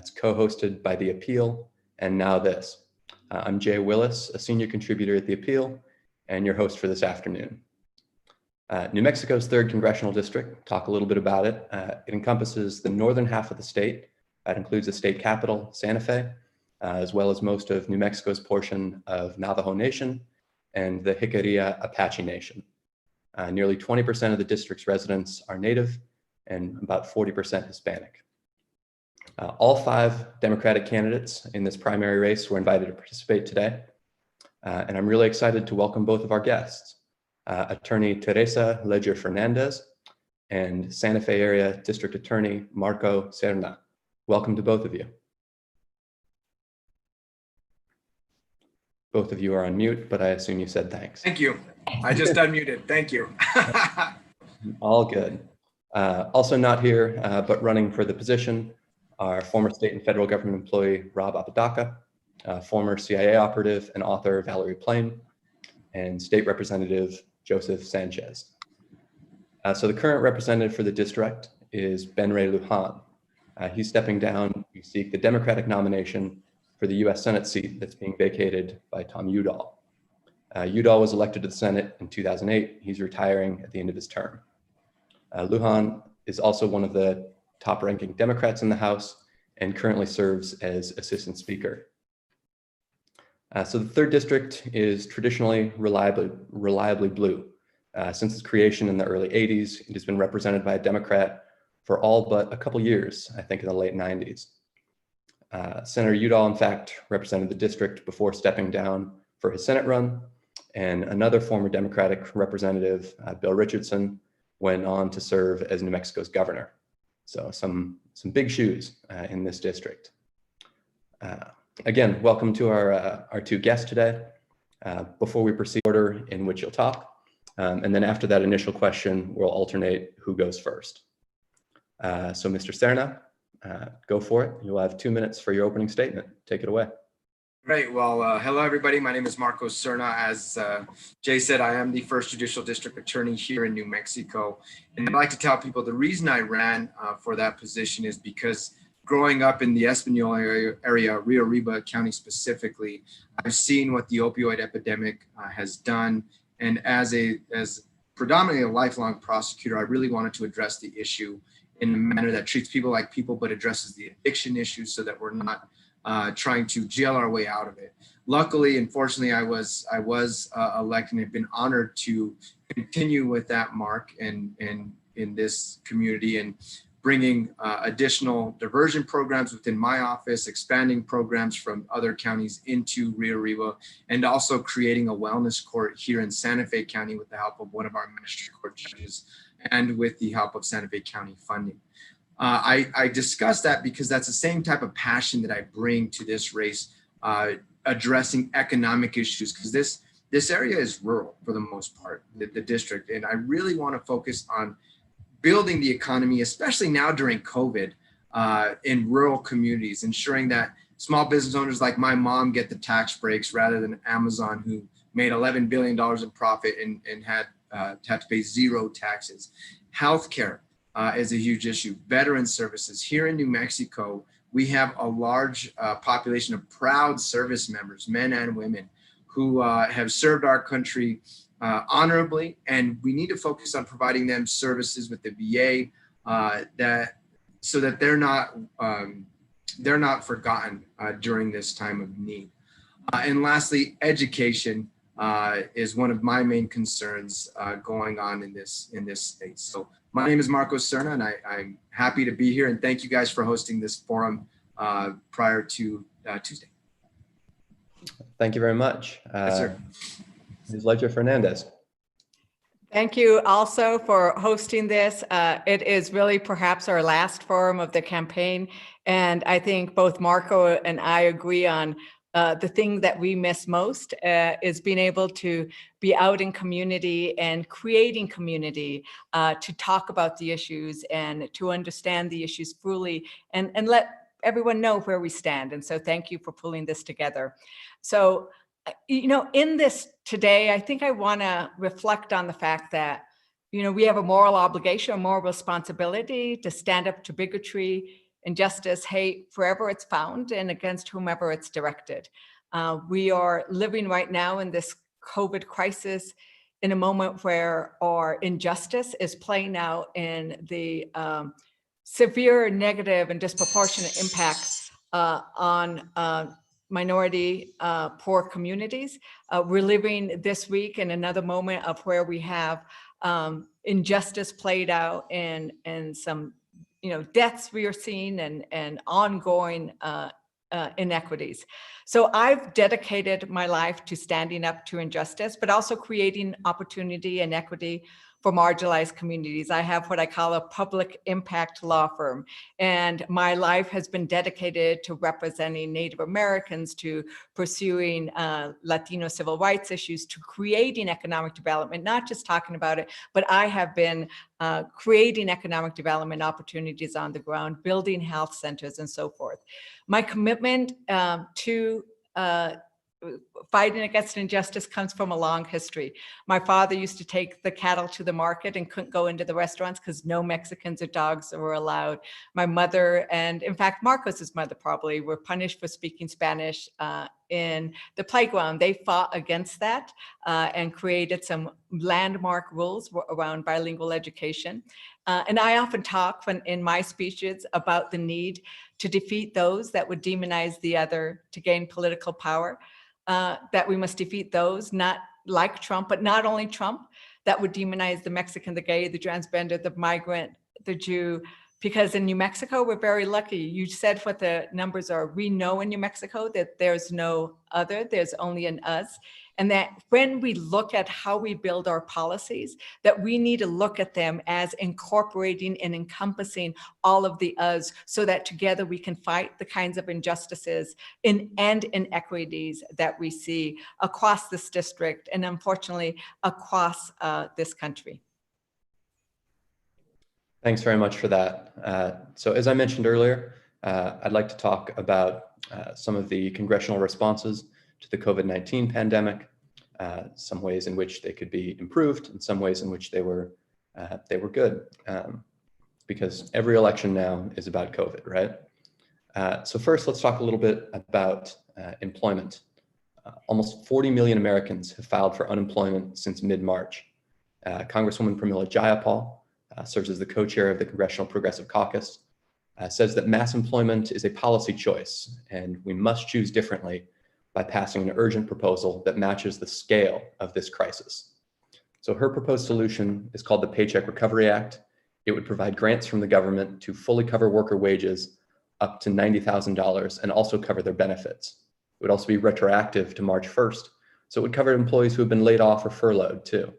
It's co-hosted by The Appeal and Now This. I'm Jay Willis, a senior contributor at The Appeal, and your host for this afternoon. New Mexico's 3rd Congressional District, talk a little bit about it. It encompasses the northern half of the state. That includes the state capital, Santa Fe, as well as most of New Mexico's portion of Navajo Nation and the Jicarilla Apache Nation. Nearly 20% of the district's residents are Native and about 40% Hispanic. All 5 Democratic candidates in this primary race were invited to participate today. And I'm really excited to welcome both of our guests, Attorney Teresa Leger Fernandez and Santa Fe Area District Attorney Marco Serna. Welcome to both of you. Both of you are on mute, but I assume you said thanks. Thank you. I just unmuted. Thank you. All good. Also not here, but running for the position are former state and federal government employee Rob Apodaca, former CIA operative and author Valerie Plame, and State Representative Joseph Sanchez. So the current representative for the district is Ben Ray Lujan. He's stepping down to seek the Democratic nomination for the U.S. Senate seat that's being vacated by Tom Udall. Udall was elected to the Senate in 2008. He's retiring at the end of his term. Lujan is also one of the top-ranking Democrats in the House and currently serves as Assistant Speaker. So the 3rd District is traditionally reliably blue. Since its creation in the early 80s, it has been represented by a Democrat for all but a couple years, I think in the late 90s. Senator Udall, in fact, represented the district before stepping down for his Senate run, and another former Democratic representative, Bill Richardson, went on to serve as New Mexico's governor. So some big shoes in this district. Again, welcome to our 2 guests today. Before we proceed, order in which you'll talk, and then after that initial question, we'll alternate who goes first. So Mr. Serna, go for it. You'll have 2 minutes for your opening statement. Take it away. Great. Well, hello, everybody. My name is Marco Serna. As Jay said, I am the 1st Judicial District Attorney here in New Mexico. And I'd like to tell people the reason I ran for that position is because growing up in the Española area, Rio Arriba County specifically, I've seen what the opioid epidemic has done. And as predominantly a lifelong prosecutor, I really wanted to address the issue in a manner that treats people like people, but addresses the addiction issue so that we're not trying to jail our way out of it. Luckily, unfortunately, I was elected and have been honored to continue with that mark in this community and bringing additional diversion programs within my office, expanding programs from other counties into Rio Arriba, and also creating a wellness court here in Santa Fe County with the help of one of our magistrate court judges and with the help of Santa Fe County funding. I discuss that because that's the same type of passion that I bring to this race, addressing economic issues, because this area is rural for the most part, the district. And I really want to focus on building the economy, especially now during COVID, in rural communities, ensuring that small business owners like my mom get the tax breaks rather than Amazon, who made $11 billion in profit and had to pay 0 taxes. Healthcare is a huge issue. Veteran services. Here in New Mexico, we have a large population of proud service members, men and women, who have served our country honorably, and we need to focus on providing them services with the VA so that they're not forgotten during this time of need. And lastly, education is one of my main concerns going on in this state. So my name is Marco Serna, and I'm happy to be here, and thank you guys for hosting this forum prior to Tuesday. Thank you very much. Yes, sir. Ms. Leger Fernandez. Thank you also for hosting this. It is really perhaps our last forum of the campaign. And I think both Marco and I agree on the thing that we miss most is being able to be out in community and creating community to talk about the issues and to understand the issues fully and let everyone know where we stand. And so thank you for pulling this together. So in this today, I think I want to reflect on the fact that, we have a moral obligation, a moral responsibility to stand up to bigotry, injustice, hate, wherever it's found and against whomever it's directed. We are living right now in this COVID crisis in a moment where our injustice is playing out in the severe negative and disproportionate impacts on minority poor communities. We're living this week in another moment of where we have injustice played out in some deaths we are seeing and ongoing inequities. So I've dedicated my life to standing up to injustice, but also creating opportunity and equity for marginalized communities. I have what I call a public impact law firm, and my life has been dedicated to representing Native Americans, to pursuing Latino civil rights issues, to creating economic development, not just talking about it, but I have been creating economic development opportunities on the ground, building health centers and so forth. My commitment to fighting against injustice comes from a long history. My father used to take the cattle to the market and couldn't go into the restaurants because no Mexicans or dogs were allowed. My mother, and in fact, Marcos's mother probably, were punished for speaking Spanish in the playground. They fought against that and created some landmark rules around bilingual education. And I often talk in my speeches about the need to defeat those that would demonize the other to gain political power. That we must defeat those, not like Trump, but not only Trump, that would demonize the Mexican, the gay, the transgender, the migrant, the Jew, because in New Mexico, we're very lucky. You said what the numbers are. We know in New Mexico that there's no other, there's only an us. And that when we look at how we build our policies, that we need to look at them as incorporating and encompassing all of the us so that together we can fight the kinds of injustices and inequities that we see across this district and unfortunately across this country. Thanks very much for that. So as I mentioned earlier, I'd like to talk about some of the congressional responses to the COVID-19 pandemic, some ways in which they could be improved and some ways in which they were good, because every election now is about COVID, right? So first, let's talk a little bit about employment. Almost 40 million Americans have filed for unemployment since mid-March. Congresswoman Pramila Jayapal serves as the co-chair of the Congressional Progressive Caucus, says that mass employment is a policy choice and we must choose differently by passing an urgent proposal that matches the scale of this crisis. So her proposed solution is called the Paycheck Recovery Act. It would provide grants from the government to fully cover worker wages up to $90,000 and also cover their benefits. It would also be retroactive to March 1st. So it would cover employees who have been laid off or furloughed too.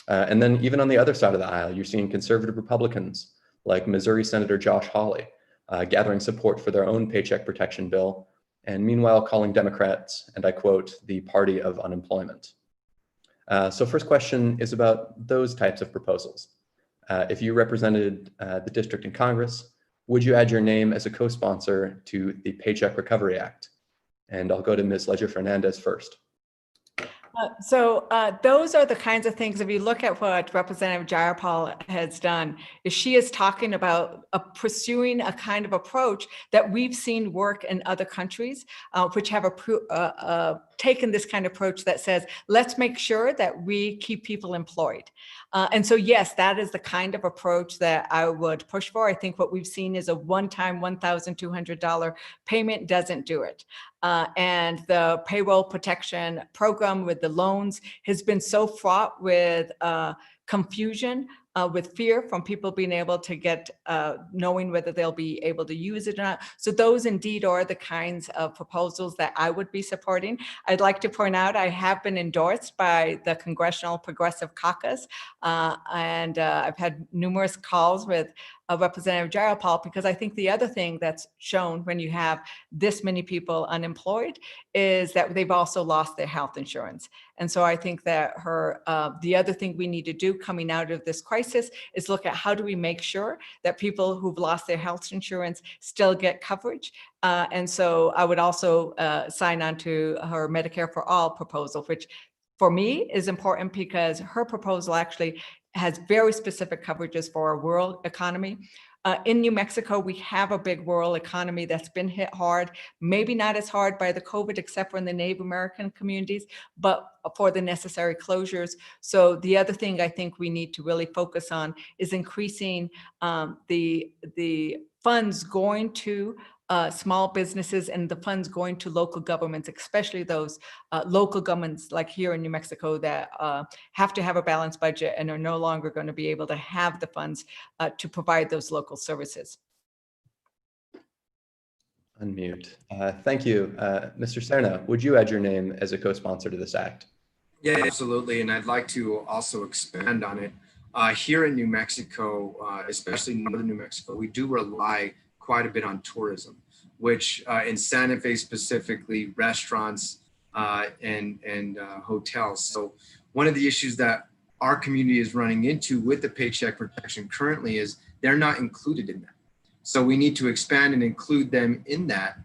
And then even on the other side of the aisle, you're seeing conservative Republicans like Missouri Senator Josh Hawley gathering support for their own paycheck protection bill, and meanwhile calling Democrats, and I quote, the party of unemployment. So first question is about those types of proposals. If you represented the district in Congress, would you add your name as a co-sponsor to the Paycheck Recovery Act? And I'll go to Ms. Leger-Fernandez first. So those are the kinds of things, if you look at what Representative Jayapal has done, is she is talking about pursuing a kind of approach that we've seen work in other countries, which have taken this kind of approach that says, let's make sure that we keep people employed. And so, yes, that is the kind of approach that I would push for. I think what we've seen is a one-time $1,200 payment doesn't do it. And the payroll protection program with the loans has been so fraught with confusion, with fear from people being able to get, knowing whether they'll be able to use it or not. So those indeed are the kinds of proposals that I would be supporting. I'd like to point out I have been endorsed by the Congressional Progressive Caucus, and I've had numerous calls with Representative Jayapal, because I think the other thing that's shown when you have this many people unemployed is that they've also lost their health insurance. And so I think that the other thing we need to do coming out of this crisis is look at how do we make sure that people who've lost their health insurance still get coverage. And so I would also sign on to her Medicare for All proposal, which for me is important because her proposal actually has very specific coverages for our rural economy. In New Mexico, we have a big rural economy that's been hit hard, maybe not as hard by the COVID, except for in the Native American communities, but for the necessary closures. So the other thing I think we need to really focus on is increasing the funds going to small businesses and the funds going to local governments, especially those local governments like here in New Mexico that have to have a balanced budget and are no longer going to be able to have the funds to provide those local services. Unmute. Thank you. Mr. Serna, would you add your name as a co-sponsor to this act? Yeah, absolutely. And I'd like to also expand on it. Here in New Mexico, especially northern New Mexico, we do rely quite a bit on tourism, which in Santa Fe specifically, restaurants and hotels. So one of the issues that our community is running into with the Paycheck Protection currently is they're not included in that. So we need to expand and include them in that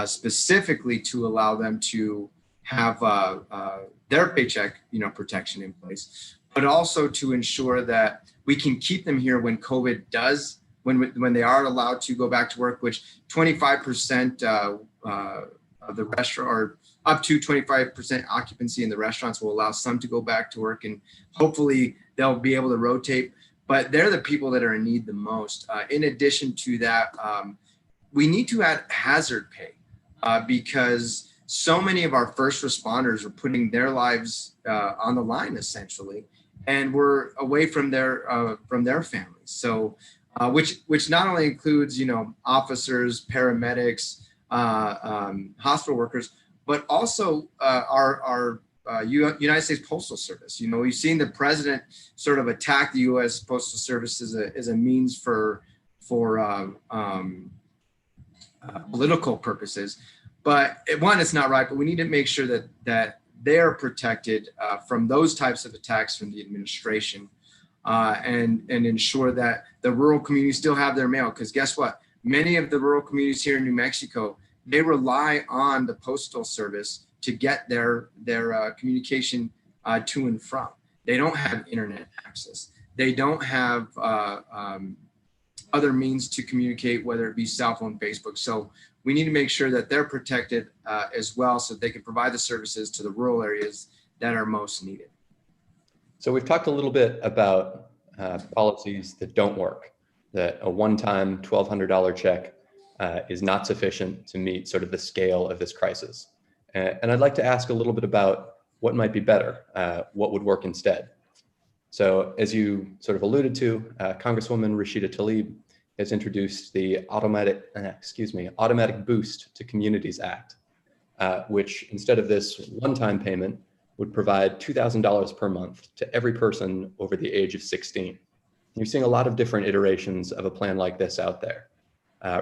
specifically to allow them to have their paycheck, protection in place, but also to ensure that we can keep them here when COVID does, when they are allowed to go back to work, which 25% of the restaurant, or up to 25% occupancy in the restaurants, will allow some to go back to work, and hopefully they'll be able to rotate. But they're the people that are in need the most. In addition to that, we need to add hazard pay because so many of our first responders are putting their lives on the line essentially, and we're away from their families. So, which not only includes officers, paramedics, hospital workers, but also our United States Postal Service. We've seen the president sort of attack the U.S. Postal Service as a means for political purposes. But one, it's not right. But we need to make sure that they're protected from those types of attacks from the administration, and ensure that the rural communities still have their mail. Because guess what? Many of the rural communities here in New Mexico, they rely on the Postal Service to get their communication to and from. They don't have internet access. They don't have other means to communicate, whether it be cell phone, Facebook. So we need to make sure that they're protected as well, so they can provide the services to the rural areas that are most needed. So we've talked a little bit about policies that don't work, that a one-time $1,200 check is not sufficient to meet sort of the scale of this crisis. And I'd like to ask a little bit about what might be better, what would work instead. So as you sort of alluded to, Congresswoman Rashida Tlaib has introduced the Automatic Boost to Communities Act, which instead of this one-time payment would provide $2,000 per month to every person over the age of 16. You're seeing a lot of different iterations of a plan like this out there.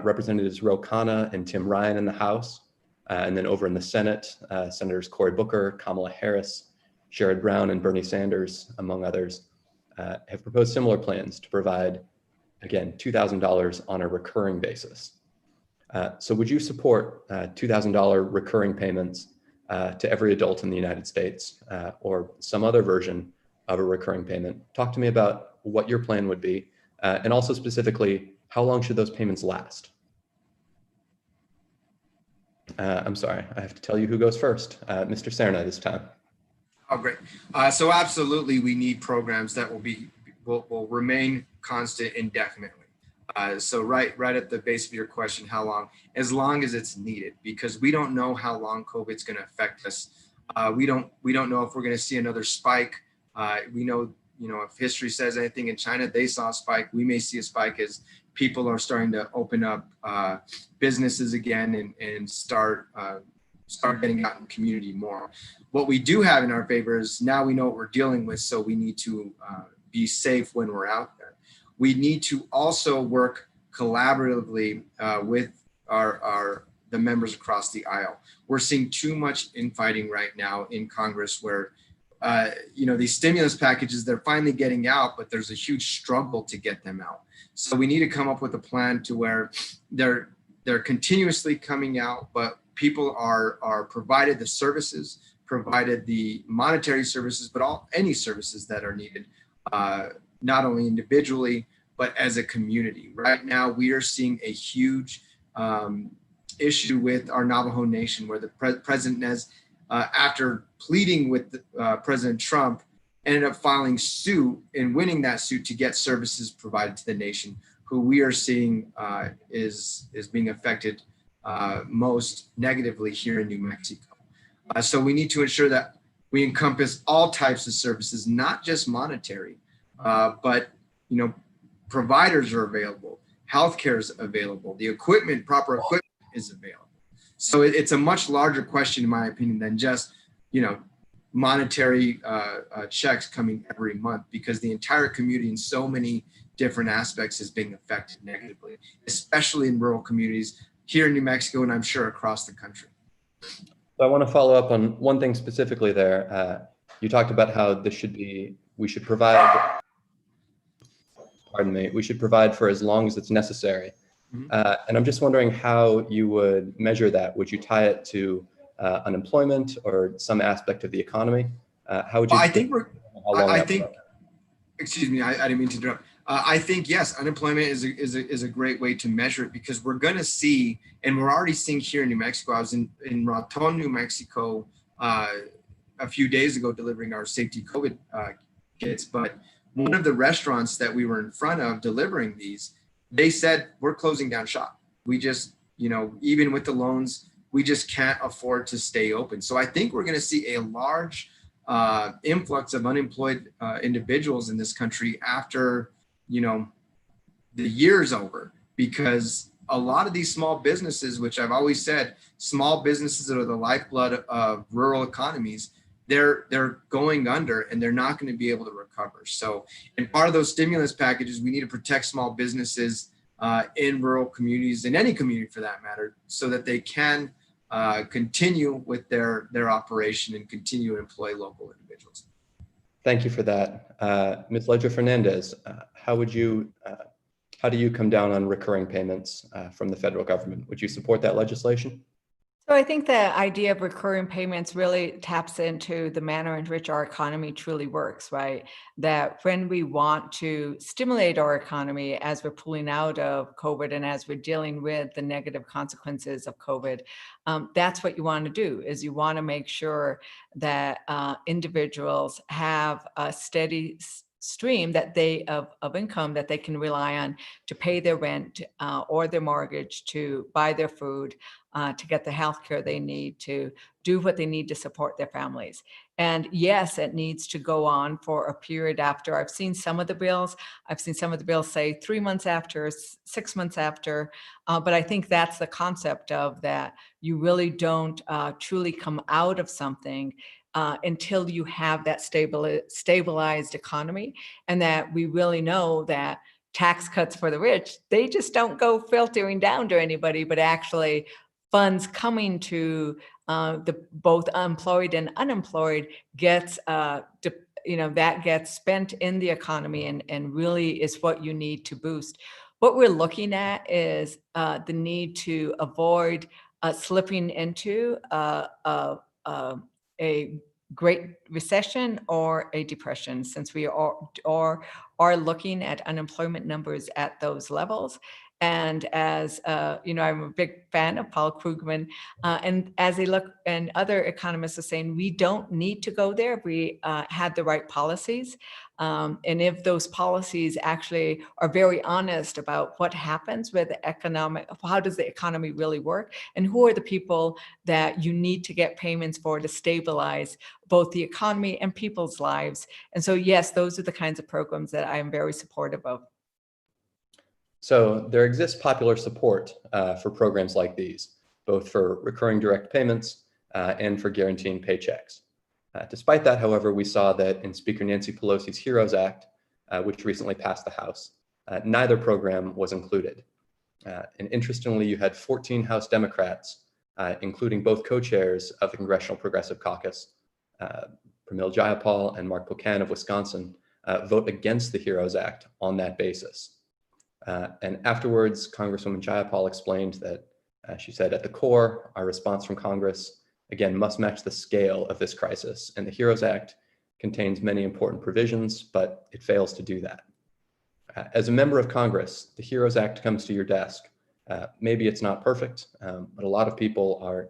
Representatives Ro Khanna and Tim Ryan in the House, and then over in the Senate, Senators Cory Booker, Kamala Harris, Sherrod Brown, and Bernie Sanders, among others, have proposed similar plans to provide, again, $2,000 on a recurring basis. So would you support $2,000 recurring payments to every adult in the United States, or some other version of a recurring payment? Talk to me about what your plan would be, and also specifically, how long should those payments last? I'm sorry, I have to tell you who goes first. Mr. Serna this time. Oh, great. So absolutely, we need programs that will remain constant indefinitely. So right at the base of your question, how long? As long as it's needed, because we don't know how long COVID's going to affect us. We don't know if we're going to see another spike. We know, if history says anything, in China, they saw a spike. We may see a spike as people are starting to open up businesses again and start getting out in the community more. What we do have in our favor is now we know what we're dealing with, so we need to be safe when we're out there. We need to also work collaboratively with the members across the aisle. We're seeing too much infighting right now in Congress where these stimulus packages, they're finally getting out, but there's a huge struggle to get them out. So we need to come up with a plan to where they're continuously coming out, but people are provided the services, provided the monetary services, but any services that are needed, not only individually, but as a community. Right now, we are seeing a huge issue with our Navajo Nation, where the president has, after pleading with President Trump, ended up filing suit and winning that suit to get services provided to the nation, who we are seeing is being affected most negatively here in New Mexico. So we need to ensure that we encompass all types of services, not just monetary, but providers are available, healthcare is available, the equipment, proper equipment is available. So it's a much larger question, in my opinion, than just monetary checks coming every month, because the entire community in so many different aspects is being affected negatively, especially in rural communities here in New Mexico, and I'm sure across the country. So I want to follow up on one thing specifically there. You talked about how we should provide for as long as it's necessary. And I'm just wondering how you would measure that. Would you tie it to unemployment or some aspect of the economy? How would you? Excuse me, I didn't mean to interrupt. I think, yes, unemployment is a great way to measure it, because we're going to see, and we're already seeing here in New Mexico. I was in Raton, New Mexico a few days ago delivering our safety COVID kits, but one of the restaurants that we were in front of delivering these, they said, we're closing down shop. We just, even with the loans, we just can't afford to stay open. So I think we're going to see a large influx of unemployed individuals in this country after, the year's over, because a lot of these small businesses, which I've always said, small businesses are the lifeblood of rural economies, they're going under, and they're not going to be able to recover. So, and part of those stimulus packages, we need to protect small businesses in rural communities, in any community for that matter, so that they can continue with their operation and continue to employ local individuals. Thank you for that. Ms. Ledger-Fernandez, how do you come down on recurring payments from the federal government? Would you support that legislation? So I think the idea of recurring payments really taps into the manner in which our economy truly works, right? That when we want to stimulate our economy as we're pulling out of COVID and as we're dealing with the negative consequences of COVID, that's what you want to do, is you want to make sure that individuals have a steady stream of income that they can rely on to pay their rent or their mortgage, to buy their food, to get the health care they need, to do what they need to support their families. And yes, it needs to go on for a period after. I've seen some of the bills say 3 months after, 6 months after, but I think that's the concept of that. You really don't truly come out of something until you have that stabilized economy, and that we really know that tax cuts for the rich, they just don't go filtering down to anybody, but actually funds coming to the both employed and unemployed gets that gets spent in the economy, and really is what you need to boost. What we're looking at is the need to avoid slipping into a great recession or a depression, since we are looking at unemployment numbers at those levels. And as I'm a big fan of Paul Krugman, and as they look, and other economists are saying, we don't need to go there if we had the right policies. And if those policies actually are very honest about what happens with the economic, how does the economy really work, and who are the people that you need to get payments for to stabilize both the economy and people's lives. And so, yes, those are the kinds of programs that I am very supportive of. So there exists popular support for programs like these, both for recurring direct payments and for guaranteeing paychecks. Despite that, however, we saw that in Speaker Nancy Pelosi's HEROES Act, which recently passed the House, neither program was included. And interestingly, you had 14 House Democrats, including both co-chairs of the Congressional Progressive Caucus, Pramil Jayapal and Mark Pocan of Wisconsin, vote against the HEROES Act on that basis. And afterwards, Congresswoman Jayapal explained that she said, at the core, our response from Congress, again, must match the scale of this crisis. And the HEROES Act contains many important provisions, but it fails to do that. As a member of Congress, the HEROES Act comes to your desk. Maybe it's not perfect, but a lot of people are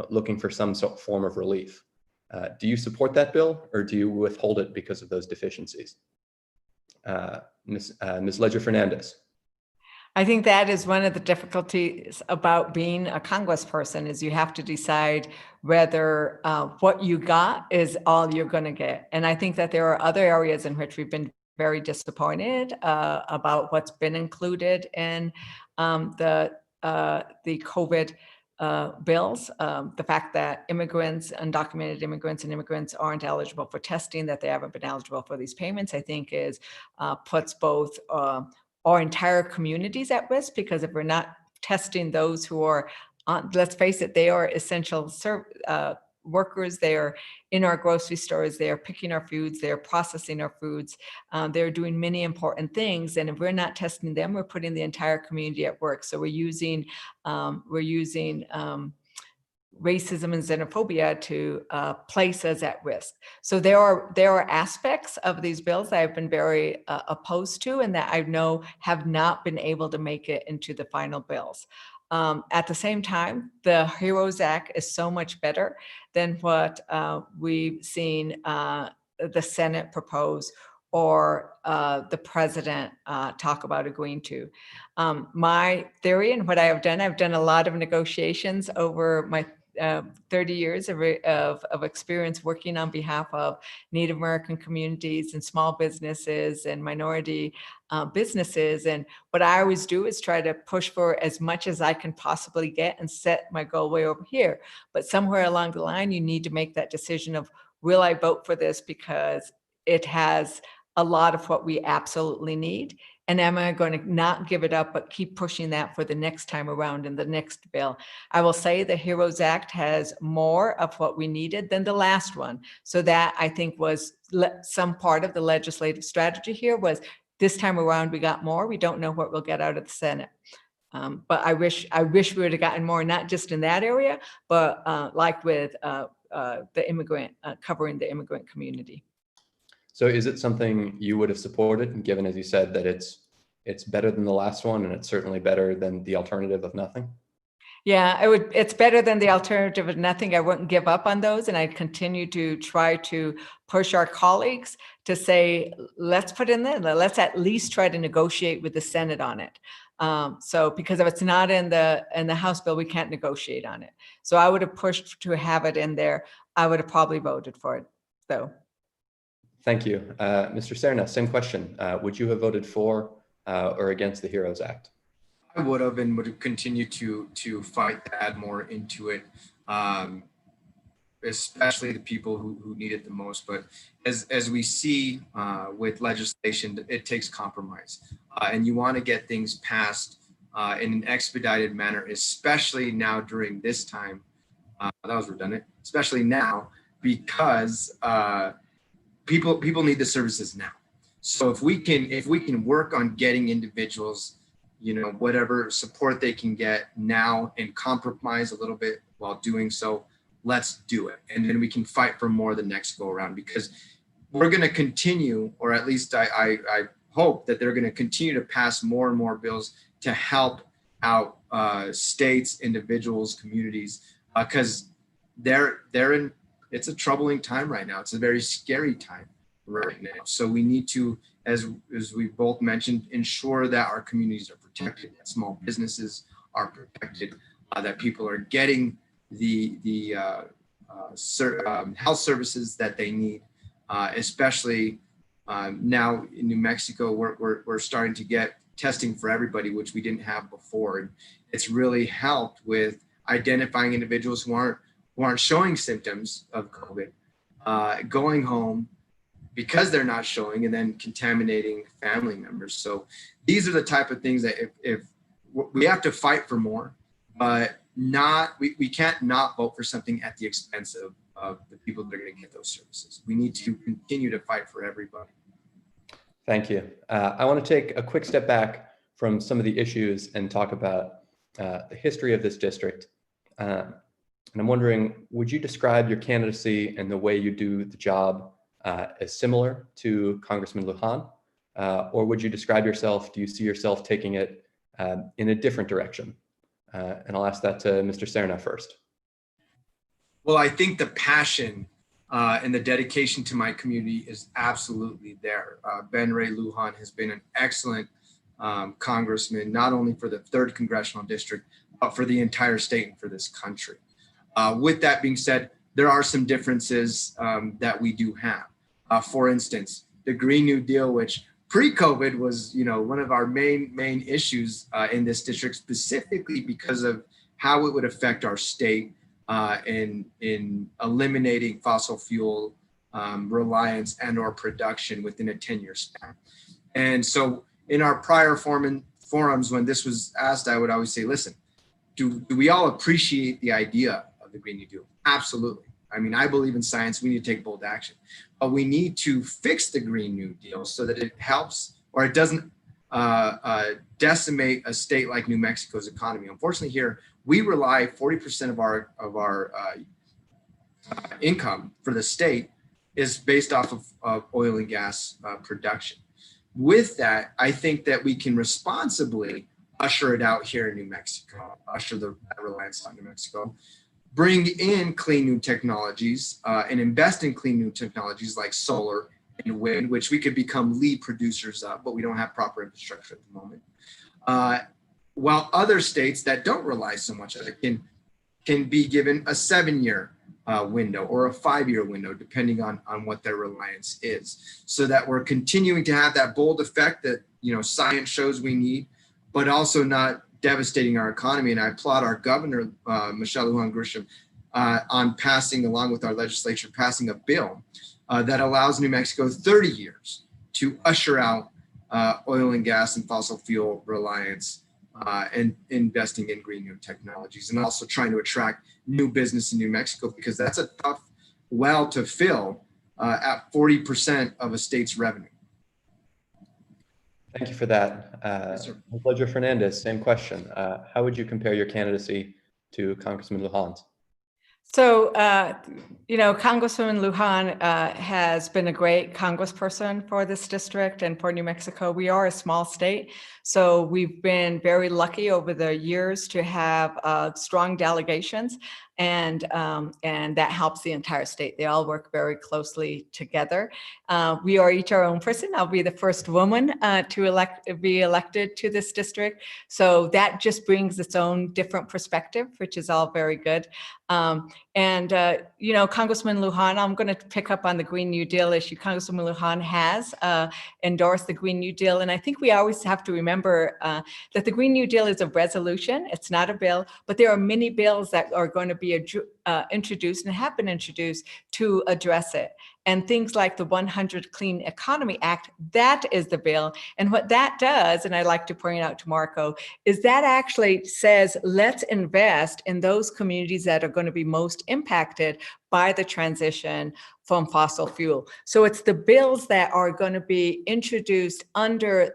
looking for some sort of form of relief. Do you support that bill, or do you withhold it because of those deficiencies? Ms. Ledger-Fernandez. I think that is one of the difficulties about being a congressperson is you have to decide whether what you got is all you're going to get. And I think that there are other areas in which we've been very disappointed about what's been included in the COVID bills. The fact that immigrants, undocumented immigrants and immigrants aren't eligible for testing, that they haven't been eligible for these payments, I think is puts both our entire communities at risk, because if we're not testing those who are, let's face it, they are essential workers. They are in our grocery stores. They are picking our foods. They are processing our foods. They're doing many important things. And if we're not testing them, we're putting the entire community at work. So we're using racism and xenophobia to place us at risk. So there are aspects of these bills that I've been very opposed to, and that I know have not been able to make it into the final bills. At the same time, the HEROES Act is so much better than what we've seen the Senate propose or the president talk about agreeing to. My theory and what I've done a lot of negotiations over my 30 years of experience working on behalf of Native American communities and small businesses and minority businesses. And what I always do is try to push for as much as I can possibly get and set my goal way over here. But somewhere along the line, you need to make that decision of, will I vote for this because it has a lot of what we absolutely need? And am I going to not give it up, but keep pushing that for the next time around in the next bill? I will say the HEROES Act has more of what we needed than the last one. So that, I think, was some part of the legislative strategy here. Was this time around we got more. We don't know what we'll get out of the Senate. But I wish we would have gotten more, not just in that area, but like with the immigrant, covering the immigrant community. So is it something you would have supported, and given, as you said, that it's better than the last one, and it's certainly better than the alternative of nothing? Yeah, it's better than the alternative of nothing. I wouldn't give up on those, and I'd continue to try to push our colleagues to say, let's put in there, let's at least try to negotiate with the Senate on it. So because if it's not in the House bill, we can't negotiate on it. So I would have pushed to have it in there. I would have probably voted for it, though. Thank you. Mr. Serna, same question. Would you have voted for or against the HEROES Act? I would have, and would have continued to fight to add more into it, especially the people who need it the most. But as we see with legislation, it takes compromise, and you want to get things passed in an expedited manner, especially now during this time. That was redundant. Especially now, because people need the services now. So if we can work on getting individuals, whatever support they can get now and compromise a little bit while doing so, let's do it. And then we can fight for more the next go around, because we're going to continue, or at least I hope that they're going to continue to pass more and more bills to help out states, individuals, communities, because it's a troubling time right now. It's a very scary time right now. So we need to, as we both mentioned, ensure that our communities are protected, that small businesses are protected, that people are getting the health services that they need, especially now in New Mexico, we're starting to get testing for everybody, which we didn't have before. And it's really helped with identifying individuals who aren't showing symptoms of COVID, going home because they're not showing, and then contaminating family members. So these are the type of things that if we have to fight for more, but we can't not vote for something at the expense of the people that are going to get those services. We need to continue to fight for everybody. Thank you. I want to take a quick step back from some of the issues and talk about the history of this district. And I'm wondering, would you describe your candidacy and the way you do the job as similar to Congressman Lujan? or would you describe yourself? Do you see yourself taking it in a different direction? And I'll ask that to Mr. Serna first. Well, I think the passion and the dedication to my community is absolutely there. Ben Ray Lujan has been an excellent congressman, not only for the 3rd Congressional District, but for the entire state and for this country. With that being said, there are some differences that we do have. For instance, the Green New Deal, which pre-COVID was, one of our main issues in this district, specifically because of how it would affect our state in eliminating fossil fuel reliance and or production within a 10-year span. And so in our prior forums, when this was asked, I would always say, listen, do we all appreciate the idea of the Green New Deal? Absolutely. I mean, I believe in science. We need to take bold action, but we need to fix the Green New Deal so that it helps or it doesn't decimate a state like New Mexico's economy. Unfortunately, here we rely 40% of our income for the state is based off of oil and gas production. With that, I think that we can responsibly usher it out here in New Mexico, usher the reliance on New Mexico, bring in clean new technologies and invest in clean new technologies like solar and wind, which we could become lead producers of, but we don't have proper infrastructure at the moment. While other states that don't rely so much on it can be given a 7-year window or a 5-year window, depending on what their reliance is, so that we're continuing to have that bold effect that science shows we need, but also not devastating our economy. And I applaud our governor, Michelle Lujan Grisham, on passing, along with our legislature, passing a bill that allows New Mexico 30 years to usher out oil and gas and fossil fuel reliance and investing in green new technologies, and also trying to attract new business in New Mexico, because that's a tough well to fill at 40% of a state's revenue. Thank you for that. Yes, sir. Ledger Fernandez, same question. How would you compare your candidacy to Congressman Lujan's? So, Congresswoman Lujan has been a great congressperson for this district and for New Mexico. We are a small state, so we've been very lucky over the years to have strong delegations, and that helps the entire state. They all work very closely together. We are each our own person. I'll be the first woman to be elected to this district, so that just brings its own different perspective, which is all very good. Congressman Lujan, I'm going to pick up on the Green New Deal issue. Congressman Lujan has endorsed the Green New Deal. And I think we always have to remember that the Green New Deal is a resolution. It's not a bill, but there are many bills that are going to be introduced and have been introduced to address it. And things like the 100 Clean Economy Act, that is the bill. And what that does, and I like to point out to Marco, is that actually says, let's invest in those communities that are going to be most impacted by the transition from fossil fuel. So it's the bills that are going to be introduced under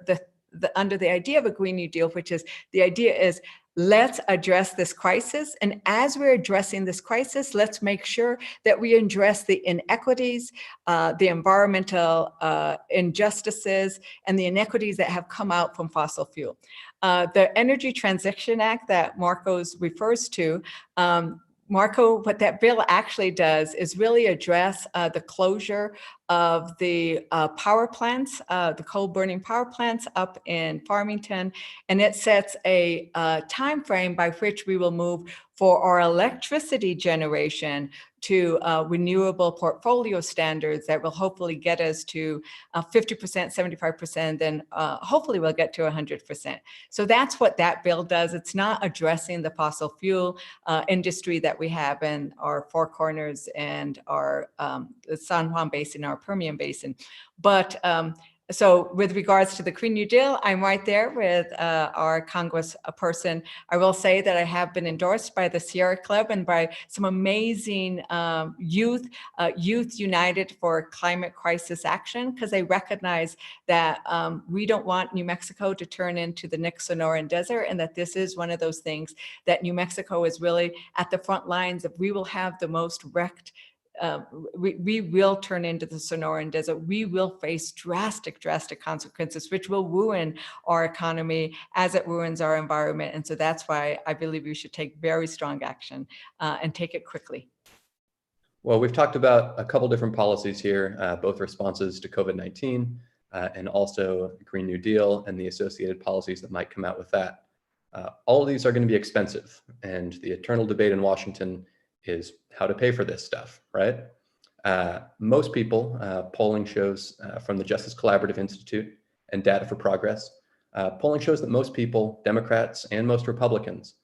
the idea of a Green New Deal, which is the idea is, let's address this crisis. And as we're addressing this crisis, let's make sure that we address the inequities, the environmental injustices, and the inequities that have come out from fossil fuel. The Energy Transition Act that Marcos refers to, Marco, what that bill actually does is really address the closure of the power plants, the coal burning power plants up in Farmington, and it sets a time frame by which we will move for our electricity generation to renewable portfolio standards that will hopefully get us to 50%, 75%, then hopefully we'll get to 100%. So that's what that bill does. It's not addressing the fossil fuel industry that we have in our Four Corners and our San Juan Basin, our Permian Basin. But so with regards to the Green New Deal, I'm right there with our congressperson. I will say that I have been endorsed by the Sierra Club and by some amazing Youth United for Climate Crisis Action, because they recognize that we don't want New Mexico to turn into the Nick Sonoran Desert, and that this is one of those things that New Mexico is really at the front lines of. We will have the most wrecked we will turn into the Sonoran Desert. We will face drastic consequences, which will ruin our economy as it ruins our environment. And so that's why I believe we should take very strong action and take it quickly. Well, we've talked about a couple different policies here, both responses to COVID-19 and also Green New Deal and the associated policies that might come out with that. All of these are going to be expensive, and the eternal debate in Washington is how to pay for this stuff, right? Most people, polling shows from the Justice Collaborative Institute and Data for Progress, polling shows that most people, Democrats and most Republicans,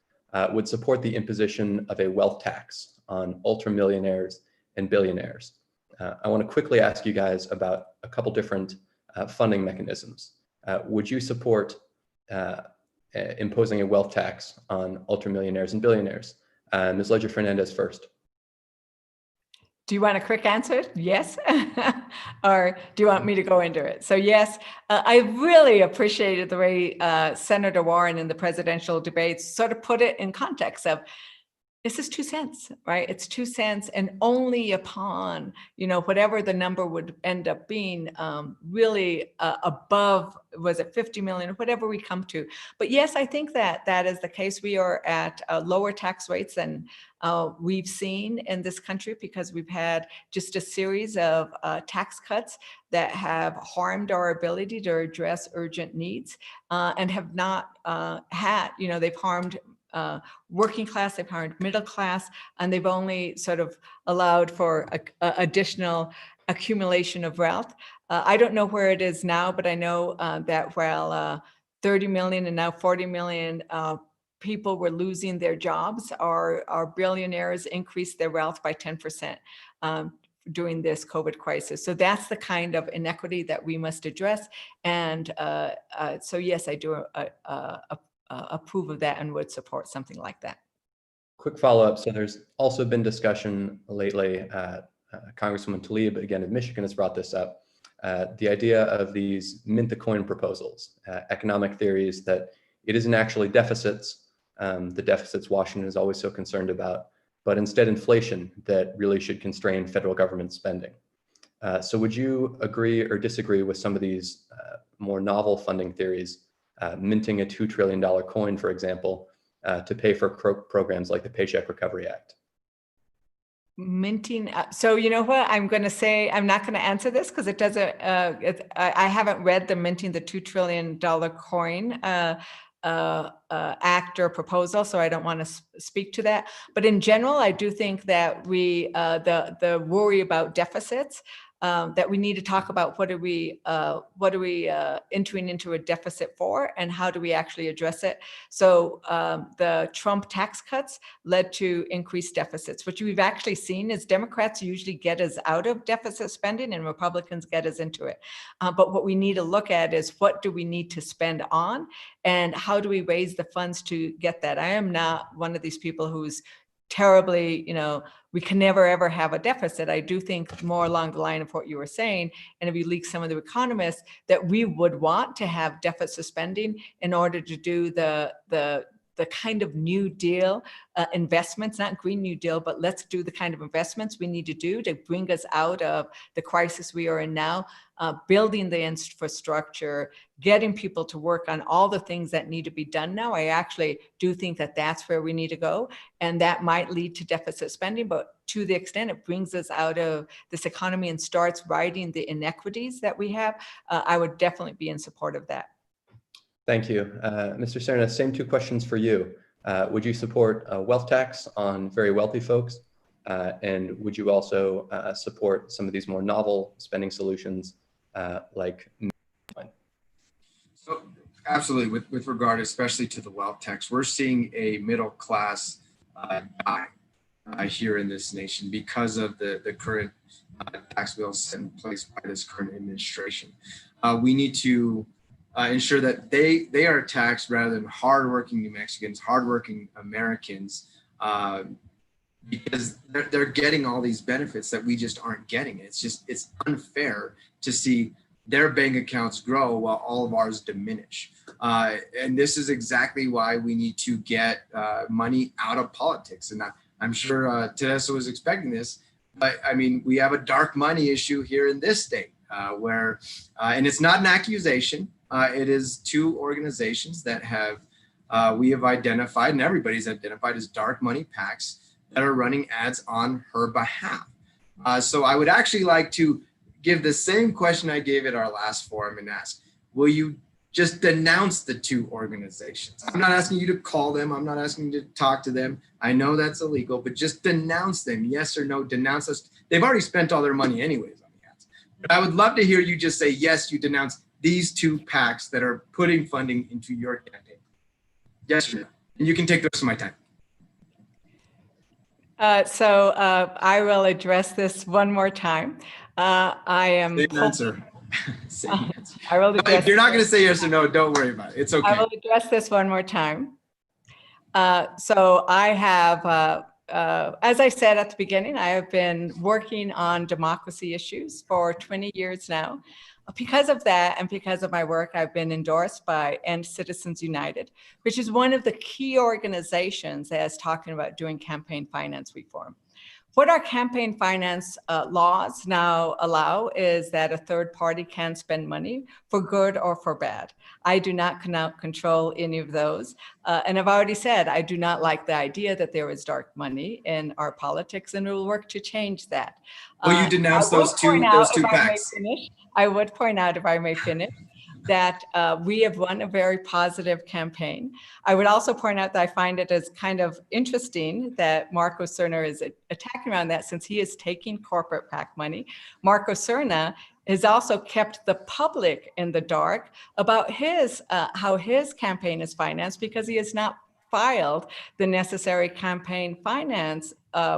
would support the imposition of a wealth tax on ultra-millionaires and billionaires. I want to quickly ask you guys about a couple different funding mechanisms. Would you support imposing a wealth tax on ultra-millionaires and billionaires? Ms. Leger-Fernandez first. Do you want a quick answer? Yes. Or do you want me to go into it? So yes, I really appreciated the way Senator Warren in the presidential debates sort of put it in context of, this is 2 cents, right? It's 2 cents, and only upon, whatever the number would end up being, really above, was it 50 million, or whatever we come to. But yes, I think that that is the case. We are at lower tax rates than we've seen in this country, because we've had just a series of tax cuts that have harmed our ability to address urgent needs and have not had, they've harmed working class, they've harmed middle class, and they've only sort of allowed for additional accumulation of wealth. I don't know where it is now, but I know that while 30 million and now 40 million people were losing their jobs, our billionaires increased their wealth by 10% during this COVID crisis. So that's the kind of inequity that we must address. And so yes, I do approve of that and would support something like that. Quick follow-up. So there's also been discussion lately, Congresswoman Tlaib, again, of Michigan, has brought this up, the idea of these mint the coin proposals, economic theories that it isn't actually deficits, the deficits Washington is always so concerned about, but instead inflation that really should constrain federal government spending. So would you agree or disagree with some of these more novel funding theories, minting a $2 trillion coin, for example, to pay for programs like the Paycheck Recovery Act? Minting. So you know what? I'm going to say, I'm not going to answer this because it doesn't, I haven't read the minting the $2 trillion coin act or proposal, so I don't want to speak to that. But in general, I do think that we, the worry about deficits, that we need to talk about what are we entering into a deficit for, and how do we actually address it. So the Trump tax cuts led to increased deficits. What we've actually seen is Democrats usually get us out of deficit spending and Republicans get us into it. But what we need to look at is, what do we need to spend on, and how do we raise the funds to get that? I am not one of these people who's terribly, we can never ever have a deficit. I do think more along the line of what you were saying, and if you leak some of the economists, that we would want to have deficit spending in order to do the kind of New Deal investments, not Green New Deal, but let's do the kind of investments we need to do to bring us out of the crisis we are in now, building the infrastructure, getting people to work on all the things that need to be done now. I actually do think that that's where we need to go. And that might lead to deficit spending, but to the extent it brings us out of this economy and starts righting the inequities that we have, I would definitely be in support of that. Thank you. Mr. Serna, same 2 questions for you. Would you support a wealth tax on very wealthy folks? And would you also support some of these more novel spending solutions like? So absolutely, with regard especially to the wealth tax, we're seeing a middle class die here in this nation because of the current tax bills set in place by this current administration. We need to ensure that they are taxed rather than hardworking New Mexicans, hardworking Americans, because they're getting all these benefits that we just aren't getting. It's unfair to see their bank accounts grow while all of ours diminish. And this is exactly why we need to get money out of politics. And I'm sure Teresa was expecting this. But I mean, we have a dark money issue here in this state where, and it's not an accusation. It is two organizations that we have identified, and everybody's identified as dark money PACs that are running ads on her behalf. So I would actually like to give the same question I gave at our last forum and ask, will you just denounce the two organizations? I'm not asking you to call them. I'm not asking you to talk to them. I know that's illegal, but just denounce them. Yes or no, denounce us. They've already spent all their money anyways on the ads. But I would love to hear you just say, yes, you denounce these two PACs that are putting funding into your campaign. Yes or no? And you can take the rest of my time. So I will address this one more time. I am. Same answer. Same answer. I will address. If you're not going to say yes or no, don't worry about it. It's okay. I will address this one more time. So I have, as I said at the beginning, I have been working on democracy issues for 20 years now. Because of that and because of my work, I've been endorsed by End Citizens United, which is one of the key organizations that is talking about doing campaign finance reform. What our campaign finance laws now allow is that a third party can spend money for good or for bad. I do not control any of those. And I've already said, I do not like the idea that there is dark money in our politics, and we will work to change that. Will you denounce those two PACs? I would point out, if I may finish, that we have run a very positive campaign. I would also point out that I find it as kind of interesting that Marco Cerna is attacking around that, since he is taking corporate PAC money. Marco Cerna has also kept the public in the dark about how his campaign is financed, because he has not filed the necessary campaign finance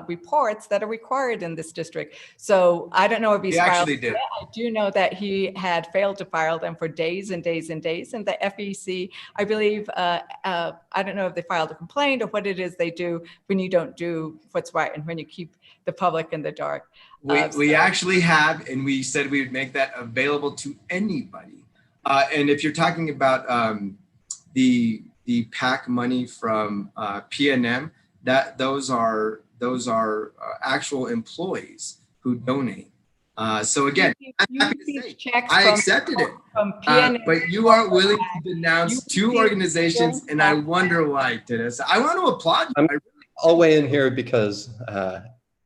reports that are required in this district. So I don't know if he's filed. Actually did. I do know that he had failed to file them for days and days and days. And the FEC, I believe, I don't know if they filed a complaint or what it is they do when you don't do what's right and when you keep the public in the dark. We actually have, and we said we would make that available to anybody. And if you're talking about the PAC money from PNM, those are actual employees who donate. So again, I'm happy to say I accepted it, but you aren't willing to denounce two organizations, and I wonder why, Dennis. I want to applaud you. I'll weigh in here because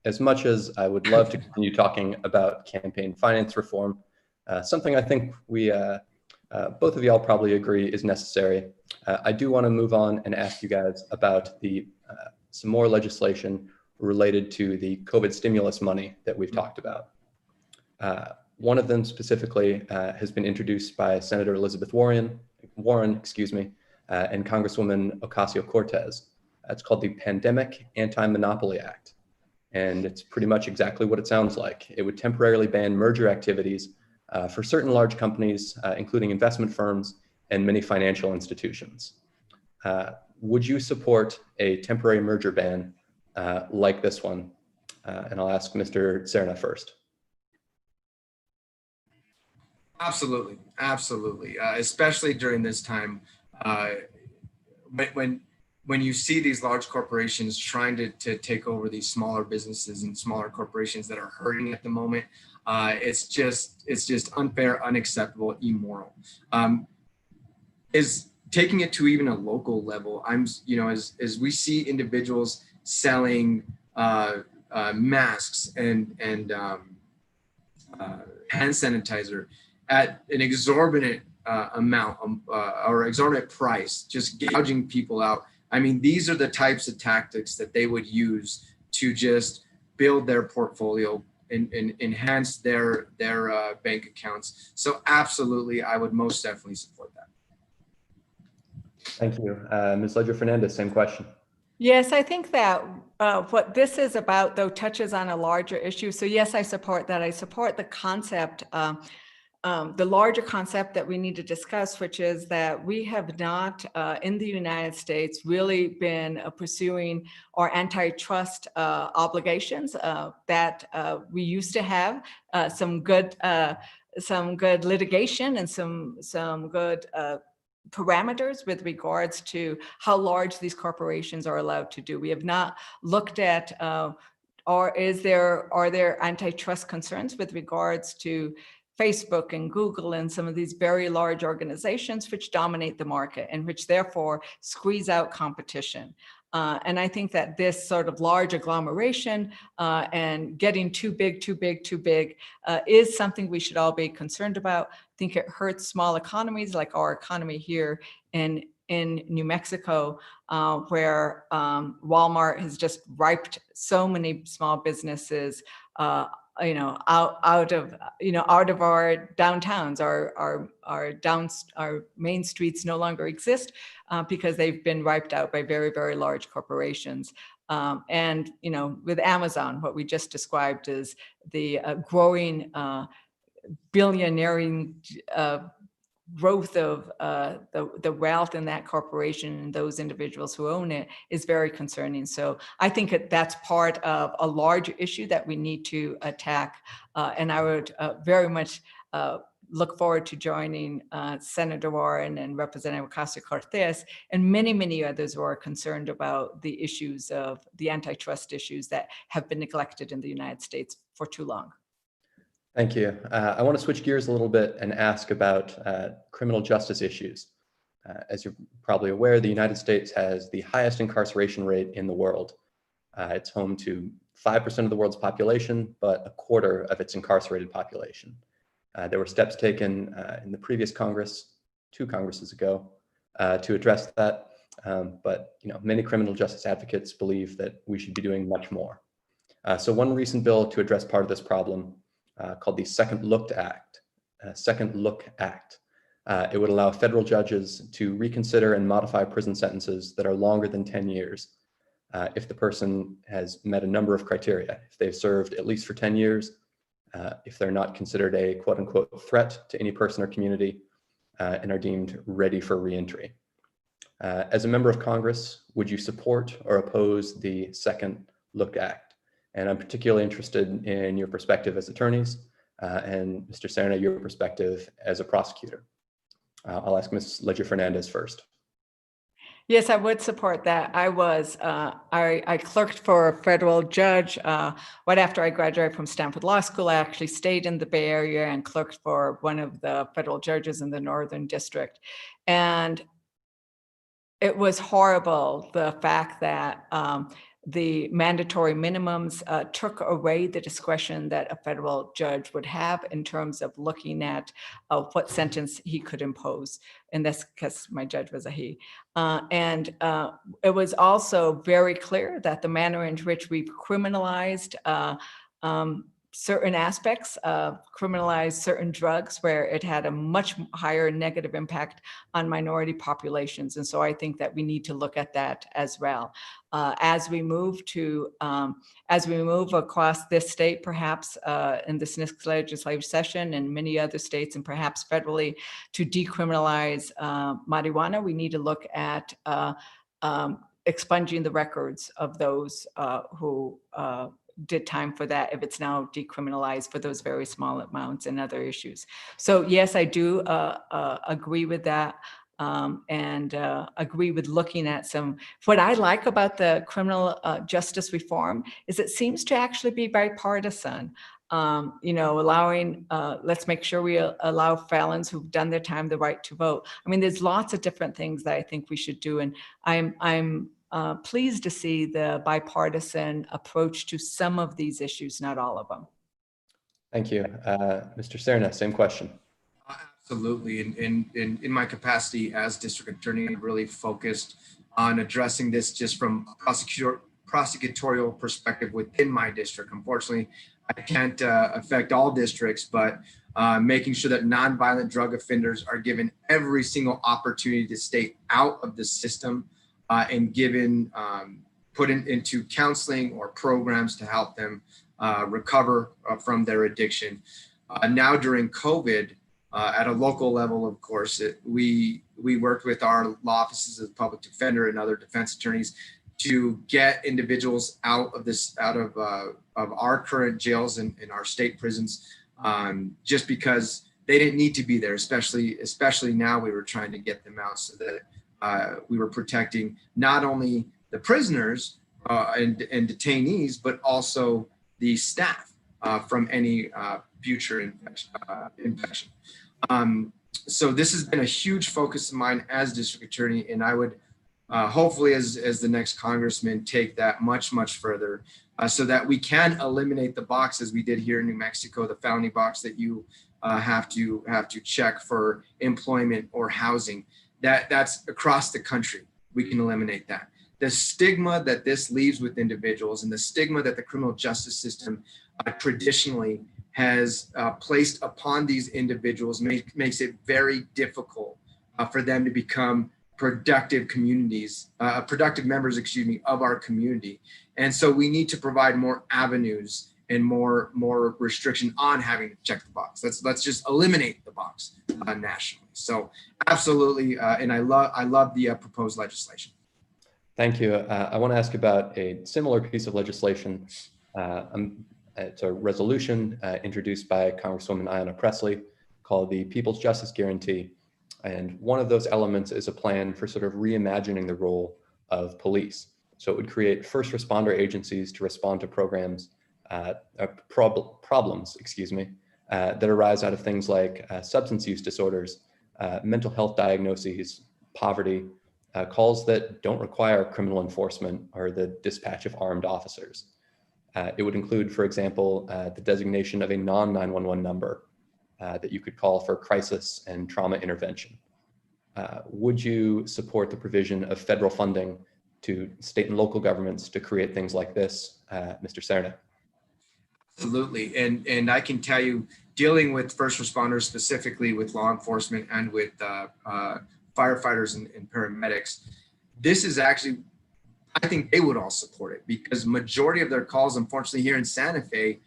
as much as I would love to continue talking about campaign finance reform, something I think we both of y'all probably agree is necessary. I do want to move on and ask you guys about some more legislation related to the COVID stimulus money that we've talked about. One of them specifically has been introduced by Senator Elizabeth Warren, and Congresswoman Ocasio-Cortez. It's called the Pandemic Anti-Monopoly Act. And it's pretty much exactly what it sounds like. It would temporarily ban merger activities for certain large companies, including investment firms and many financial institutions. Would you support a temporary merger ban like this one? And I'll ask Mr. Cerna first. Absolutely, absolutely. Especially during this time, when you see these large corporations trying to take over these smaller businesses and smaller corporations that are hurting at the moment, it's just unfair, unacceptable, immoral. Is taking it to even a local level. As we see individuals selling masks and hand sanitizer at an exorbitant amount or exorbitant price, just gouging people out. I mean, these are the types of tactics that they would use to just build their portfolio and enhance their bank accounts. So absolutely, I would most definitely support that. Thank you. Ms. Ledger-Fernandez, same question. Yes, I think that what this is about, though, touches on a larger issue. So yes, I support that. I support the concept, the larger concept that we need to discuss, which is that we have not in the United States really been pursuing our antitrust obligations that we used to have some good litigation and some good parameters with regards to how large these corporations are allowed to do. We have not looked at our are there antitrust concerns with regards to Facebook and Google and some of these very large organizations which dominate the market and which therefore squeeze out competition? And I think that this sort of large agglomeration and getting too big is something we should all be concerned about. I think it hurts small economies like our economy here in New Mexico, where Walmart has just wiped so many small businesses out of our downtowns. Our main streets no longer exist because they've been wiped out by very, very large corporations. And with Amazon, what we just described is the growing billionairing growth of the wealth in that corporation and those individuals who own it is very concerning. So I think that's part of a larger issue that we need to attack. And I would very much look forward to joining Senator Warren and Representative Ocasio-Cortez and many, many others who are concerned about the issues of the antitrust issues that have been neglected in the United States for too long. Thank you. I want to switch gears a little bit and ask about criminal justice issues. As you're probably aware, the United States has the highest incarceration rate in the world. It's home to 5% of the world's population, but a quarter of its incarcerated population. There were steps taken in the previous Congress, 2 Congresses ago, to address that. But many criminal justice advocates believe that we should be doing much more. So one recent bill to address part of this problem, called the Second Look Act. It would allow federal judges to reconsider and modify prison sentences that are longer than 10 years if the person has met a number of criteria. If they've served at least for 10 years, if they're not considered a quote unquote threat to any person or community, and are deemed ready for reentry. As a member of Congress, would you support or oppose the Second Look Act? And I'm particularly interested in your perspective as attorneys and Mr. Serna, your perspective as a prosecutor. I'll ask Ms. Leger-Fernandez first. Yes, I would support that. I clerked for a federal judge right after I graduated from Stanford Law School. I actually stayed in the Bay Area and clerked for one of the federal judges in the Northern District. And it was horrible, the fact that the mandatory minimums took away the discretion that a federal judge would have in terms of looking at what sentence he could impose. In this case, my judge was a he. And it was also very clear that the manner in which we criminalized certain aspects, criminalized certain drugs where it had a much higher negative impact on minority populations. And so I think that we need to look at that as well. As we move across this state, perhaps in this next legislative session and many other states and perhaps federally to decriminalize marijuana, we need to look at expunging the records of those who did time for that if it's now decriminalized for those very small amounts and other issues. So yes, I do agree with that. And agree with looking at some. What I like about the criminal justice reform is it seems to actually be bipartisan. Allowing, let's make sure we allow felons who've done their time the right to vote. I mean, there's lots of different things that I think we should do, and I'm pleased to see the bipartisan approach to some of these issues, not all of them. Thank you. Mr. Serna, same question. Absolutely. In my capacity as district attorney, I'm really focused on addressing this just from a prosecutorial perspective within my district. Unfortunately, I can't affect all districts, but making sure that nonviolent drug offenders are given every single opportunity to stay out of the system and given, put into counseling or programs to help them recover from their addiction. Now during COVID, at a local level, of course, we worked with our law offices of public defender and other defense attorneys to get individuals out of our current jails and in our state prisons, just because they didn't need to be there. Especially now, we were trying to get them out so that we were protecting not only the prisoners, and detainees, but also the staff from any future infection. So this has been a huge focus of mine as district attorney, and I would hopefully as the next congressman take that much further so that we can eliminate the box as we did here in New Mexico, the felony box that you have to check for employment or housing. That's across the country. We can eliminate that. The stigma that this leaves with individuals and the stigma that the criminal justice system traditionally has placed upon these individuals makes it very difficult for them to become productive members, of our community. And so we need to provide more avenues and more restriction on having to check the box. Let's just eliminate the box nationally. So absolutely, and I love the proposed legislation. Thank you. I want to ask about a similar piece of legislation. It's a resolution introduced by Congresswoman Ayanna Pressley called the People's Justice Guarantee. And one of those elements is a plan for sort of reimagining the role of police. So it would create first responder agencies to respond to problems, that arise out of things like substance use disorders, mental health diagnoses, poverty, calls that don't require criminal enforcement or the dispatch of armed officers. It would include, for example, the designation of a non-911 number that you could call for crisis and trauma intervention. Would you support the provision of federal funding to state and local governments to create things like this, Mr. Serna? Absolutely, and I can tell you, dealing with first responders, specifically with law enforcement and with firefighters and paramedics, this is actually, I think they would all support it, because majority of their calls, unfortunately, here in Santa Fe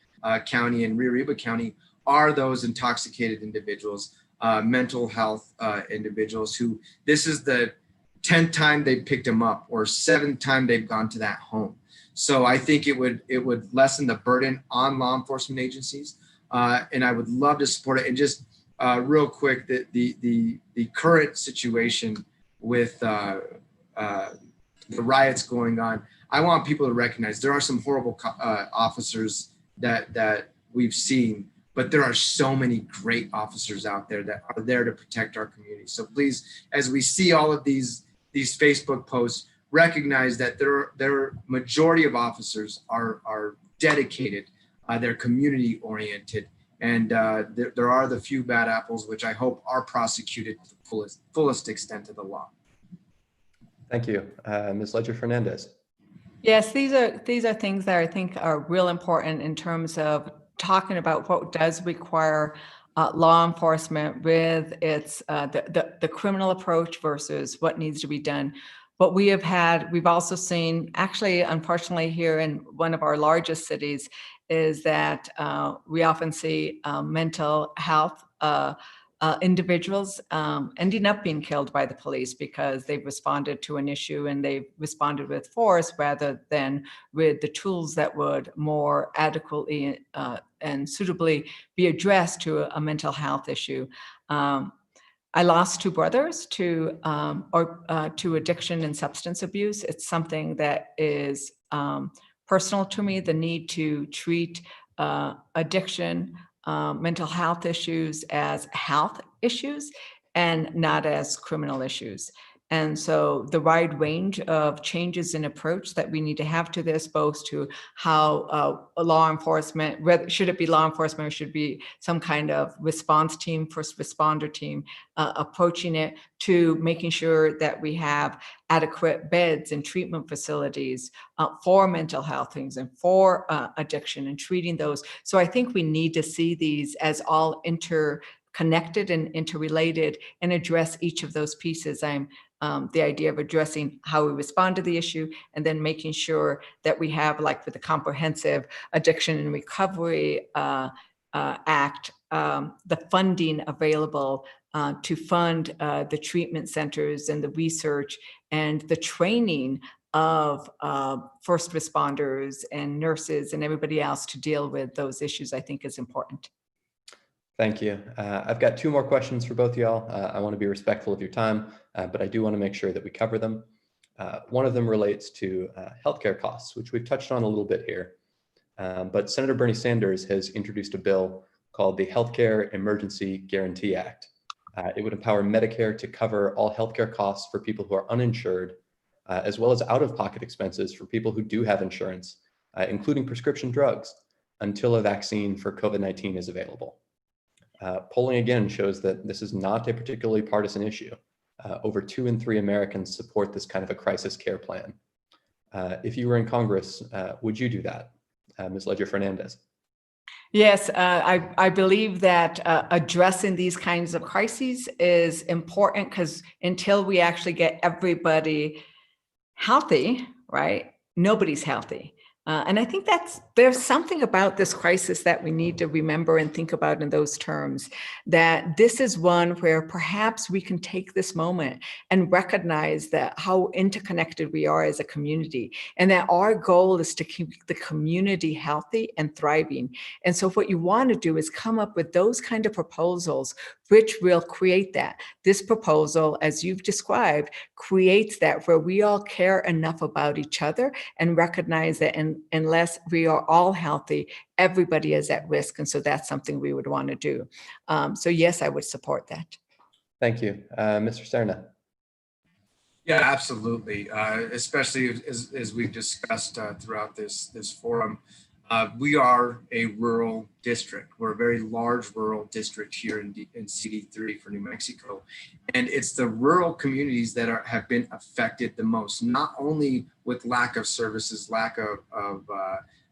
County and Rio Arriba County are those intoxicated individuals, mental health individuals who this is the 10th time they picked them up or 7th time they've gone to that home. So I think it would lessen the burden on law enforcement agencies, and I would love to support it. And just real quick, the current situation with the riots going on, I want people to recognize there are some horrible officers that we've seen, but there are so many great officers out there that are there to protect our community. So please, as we see all of these Facebook posts, recognize that their majority of officers are dedicated, they're community oriented, and there are the few bad apples, which I hope are prosecuted to the fullest extent of the law. Thank you. Ms. Leger-Fernandez. Yes, these are things that I think are real important in terms of talking about what does require law enforcement with its the criminal approach versus what needs to be done. What we've also seen, actually, unfortunately, here in one of our largest cities, is that we often see mental health individuals ending up being killed by the police because they've responded to an issue and they've responded with force rather than with the tools that would more adequately and suitably be addressed to a mental health issue. I lost two brothers to addiction and substance abuse. It's something that is personal to me, the need to treat addiction, mental health issues as health issues and not as criminal issues. And so the wide range of changes in approach that we need to have to this, both to how law enforcement, whether should it be law enforcement or should it be some kind of response team, first responder team, approaching it, to making sure that we have adequate beds and treatment facilities for mental health things and for addiction and treating those. So I think we need to see these as all interconnected and interrelated and address each of those pieces. The idea of addressing how we respond to the issue and then making sure that we have, like with the Comprehensive Addiction and Recovery Act, the funding available to fund the treatment centers and the research and the training of first responders and nurses and everybody else to deal with those issues, I think is important. Thank you. I've got two more questions for both of y'all. I want to be respectful of your time, but I do want to make sure that we cover them. One of them relates to healthcare costs, which we've touched on a little bit here. But Senator Bernie Sanders has introduced a bill called the Healthcare Emergency Guarantee Act. It would empower Medicare to cover all healthcare costs for people who are uninsured, as well as out-of-pocket expenses for people who do have insurance, including prescription drugs, until a vaccine for COVID-19 is available. Polling again shows that this is not a particularly partisan issue. Over 2 in 3 Americans support this kind of a crisis care plan. If you were in Congress, would you do that? Ms. Leger-Fernandez. Yes, I believe that addressing these kinds of crises is important, because until we actually get everybody healthy, right, nobody's healthy. And I think there's something about this crisis that we need to remember and think about in those terms, that this is one where perhaps we can take this moment and recognize that how interconnected we are as a community, and that our goal is to keep the community healthy and thriving. And so what you want to do is come up with those kind of proposals which will create that. This proposal, as you've described, creates that, where we all care enough about each other and recognize that unless we are all healthy, everybody is at risk. And so that's something we would want to do. So yes, I would support that. Thank you. Mr. Serna. Yeah, absolutely. Especially as we've discussed throughout this forum, we are a rural district. We're a very large rural district here in CD3 for New Mexico. And it's the rural communities that have been affected the most, not only with lack of services, lack of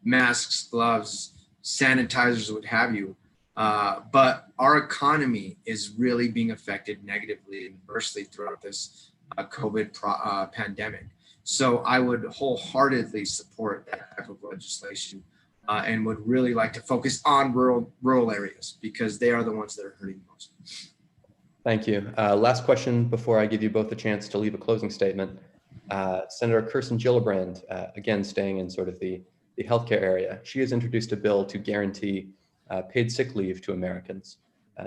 masks, gloves, sanitizers, what have you, but our economy is really being affected negatively and adversely throughout this COVID pandemic. So I would wholeheartedly support that type of legislation. And would really like to focus on rural areas, because they are the ones that are hurting the most. Thank you. Last question before I give you both a chance to leave a closing statement. Senator Kirsten Gillibrand, again, staying in sort of the healthcare area, she has introduced a bill to guarantee paid sick leave to Americans.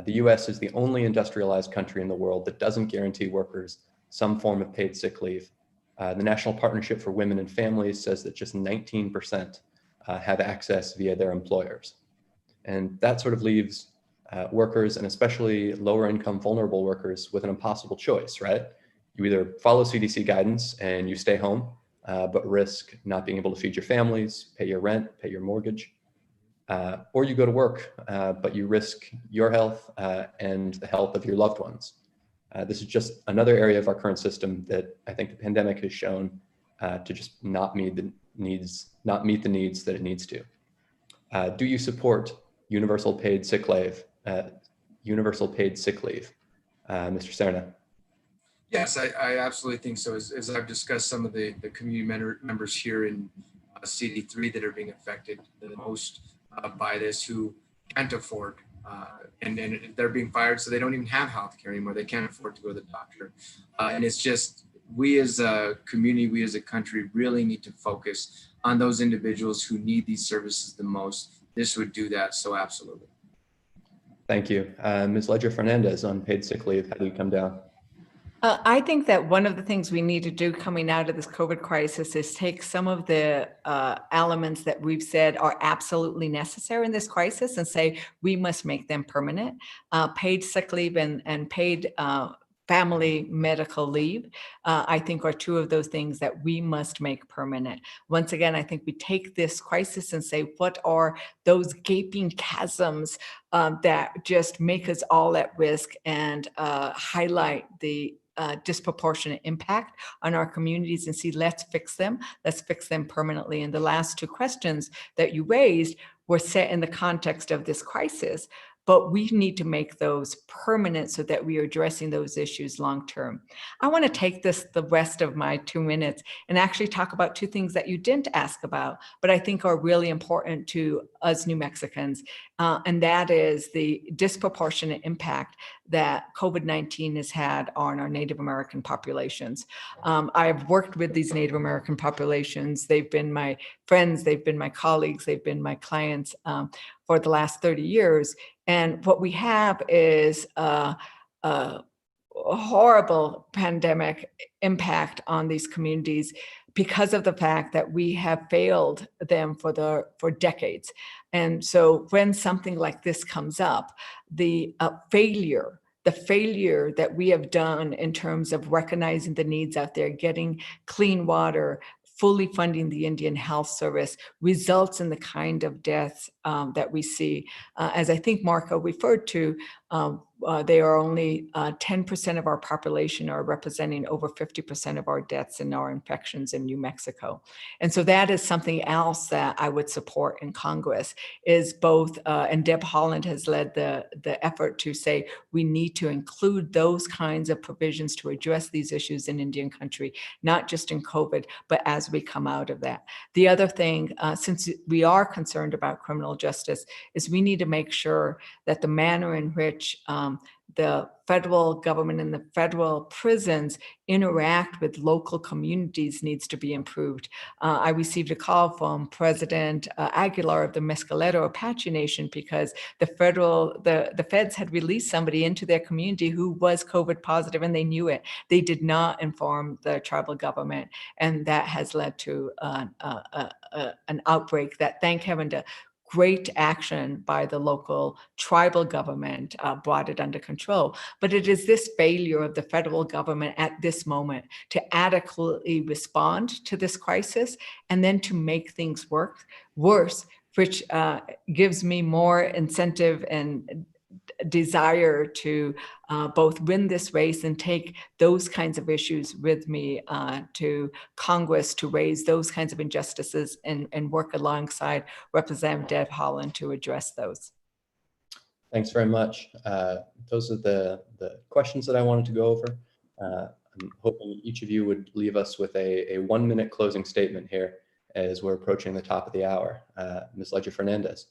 The US is the only industrialized country in the world that doesn't guarantee workers some form of paid sick leave. The National Partnership for Women and Families says that just 19% have access via their employers. And that sort of leaves workers, and especially lower income vulnerable workers, with an impossible choice, right? You either follow CDC guidance and you stay home, but risk not being able to feed your families, pay your rent, pay your mortgage, or you go to work, but you risk your health and the health of your loved ones. This is just another area of our current system that I think the pandemic has shown to just not meet the needs that it needs to. Do you support universal paid sick leave? Mr. Serna. Yes, I absolutely think so. As I've discussed, some of the community members here in CD3 that are being affected the most by this, who can't afford, and they're being fired, so they don't even have health care anymore. They can't afford to go to the doctor. And it's just, we as a community, we as a country really need to focus on those individuals who need these services the most. This would do that, so absolutely. Thank you. Ms. Leger-Fernandez, on paid sick leave, how do you come down? I think that one of the things we need to do coming out of this COVID crisis is take some of the elements that we've said are absolutely necessary in this crisis and say we must make them permanent. Paid sick leave and paid family medical leave, I think, are two of those things that we must make permanent. Once again, I think we take this crisis and say, what are those gaping chasms that just make us all at risk, and highlight the disproportionate impact on our communities, and see, let's fix them permanently. And the last two questions that you raised were set in the context of this crisis, but we need to make those permanent so that we are addressing those issues long term. I want to take the rest of my 2 minutes and actually talk about two things that you didn't ask about, but I think are really important to us New Mexicans, and that is the disproportionate impact that COVID-19 has had on our Native American populations. I've worked with these Native American populations. They've been my friends, they've been my colleagues, they've been my clients for the last 30 years. And what we have is horrible pandemic impact on these communities because of the fact that we have failed them for decades. And so when something like this comes up, the failure that we have done in terms of recognizing the needs out there, getting clean water, fully funding the Indian Health Service, results in the kind of deaths that we see. As I think Marco referred to, they are only 10% of our population are representing over 50% of our deaths and our infections in New Mexico. And so that is something else that I would support in Congress is both, and Deb Haaland has led the effort to say we need to include those kinds of provisions to address these issues in Indian country, not just in COVID, but as we come out of that. The other thing, since we are concerned about criminal justice, is we need to make sure that the manner in which the federal government and the federal prisons interact with local communities needs to be improved. I received a call from President Aguilar of the Mescalero Apache Nation because the feds had released somebody into their community who was COVID positive and they knew it. They did not inform the tribal government, and that has led to an outbreak that, thank heaven, to great action by the local tribal government brought it under control. But it is this failure of the federal government at this moment to adequately respond to this crisis and then to make things worse, which gives me more incentive and desire to both win this race and take those kinds of issues with me to Congress to raise those kinds of injustices and work alongside Representative Deb Haaland to address those. Thanks very much. Those are the questions that I wanted to go over. I'm hoping each of you would leave us with a 1-minute closing statement here as we're approaching the top of the hour. Ms. Leger Fernandez.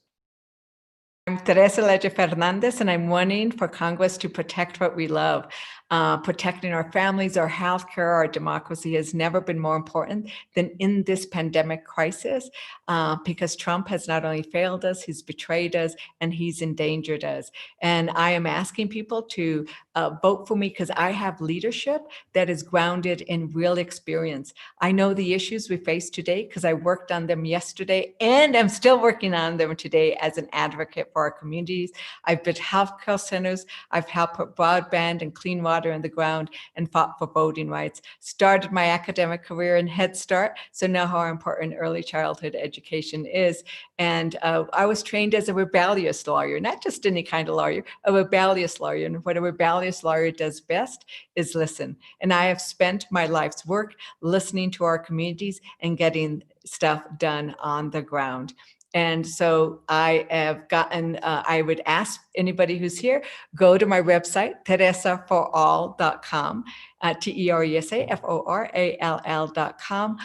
I'm Teresa Leger Fernandez, and I'm running for Congress to protect what we love. Protecting our families, our healthcare, our democracy has never been more important than in this pandemic crisis, because Trump has not only failed us, he's betrayed us, and he's endangered us. And I am asking people to vote for me because I have leadership that is grounded in real experience. I know the issues we face today because I worked on them yesterday, and I'm still working on them today as an advocate for our communities. I've built healthcare centers, I've helped put broadband and clean water in the ground, and fought for voting rights. Started my academic career in Head Start, so know how important early childhood education is. And I was trained as a rebellious lawyer, not just any kind of lawyer, a rebellious lawyer. And what a rebellious lawyer does best is listen. And I have spent my life's work listening to our communities and getting stuff done on the ground. And so I have gotten, I would ask anybody who's here, go to my website, teresaforall.com, TERESAFORALL.com.